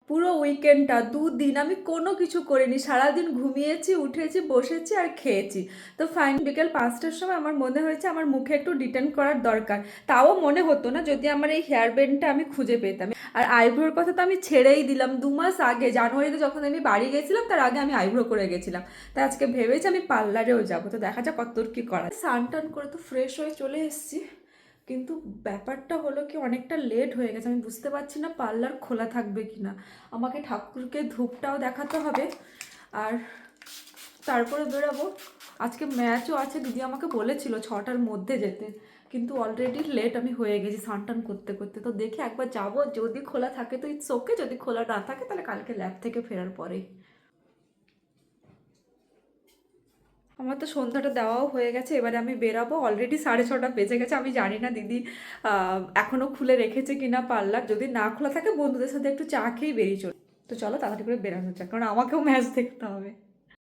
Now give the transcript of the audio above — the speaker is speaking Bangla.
পুরো উইকেন্ডটা 2 দিন আমি কোনো কিছু করিনি, সারাদিন ঘুমিয়েছি, উঠেছি, বসেছি আর খেয়েছি। তো ফাইন বিকেল 5টার সময় আমার মনে হয়েছে আমার মুখে একটু ডিটেন করার দরকার। তাও মনে হতো না যদি আমার এই হেয়ার ব্যান্ডটা আমি খুঁজে পেতাম। আর আইব্রোর কথা তো আমি ছেড়েই দিলাম, 2 মাস আগে জানুয়ারিতে যখন আমি বাড়ি গেছিলাম তার আগে আমি আইব্রো করে গেছিলাম। তাই আজকে ভেবেছি আমি পার্লারেও যাবো, তো দেখা যাক কতদূর কি করা। স্নান টান করে তো ফ্রেশ হয়ে চলে এসেছি, কিন্তু ব্যাপারটা হলো কি অনেকটা লেট হয়ে গেছে, আমি বুঝতে পারছি না পার্লার খোলা থাকবে কি না। আমাকে ঠাকুরকে ধূপটাও দেখাতে হবে, আর তারপরে বেরোবো। আজকে ম্যাচও আছে, দিদি আমাকে বলেছিল 6টার মধ্যে যেতে, কিন্তু অলরেডি লেট আমি হয়ে গেছি স্নান টান করতে করতে। তো দেখি একবার যাব, যদি খোলা থাকে তো ইটস ওকে, যদি খোলা না থাকে তাহলে কালকে ল্যাব থেকে ফেরার পরেই। আমার তো সন্ধ্যাটা দেওয়াও হয়ে গেছে, এবারে আমি বেরাবো। অলরেডি 6:30 বেজে গেছে, আমি জানি না দিদি এখনও খুলে রেখেছে কিনা পার্লার। যদি না খোলা থাকে বন্ধুদের সাথে একটু চা খেয়েই বেরিয়ে চল। তো চলো তাড়াতাড়ি করে বেরানো যাক, কারণ আমাকেও ম্যাচ দেখতে হবে।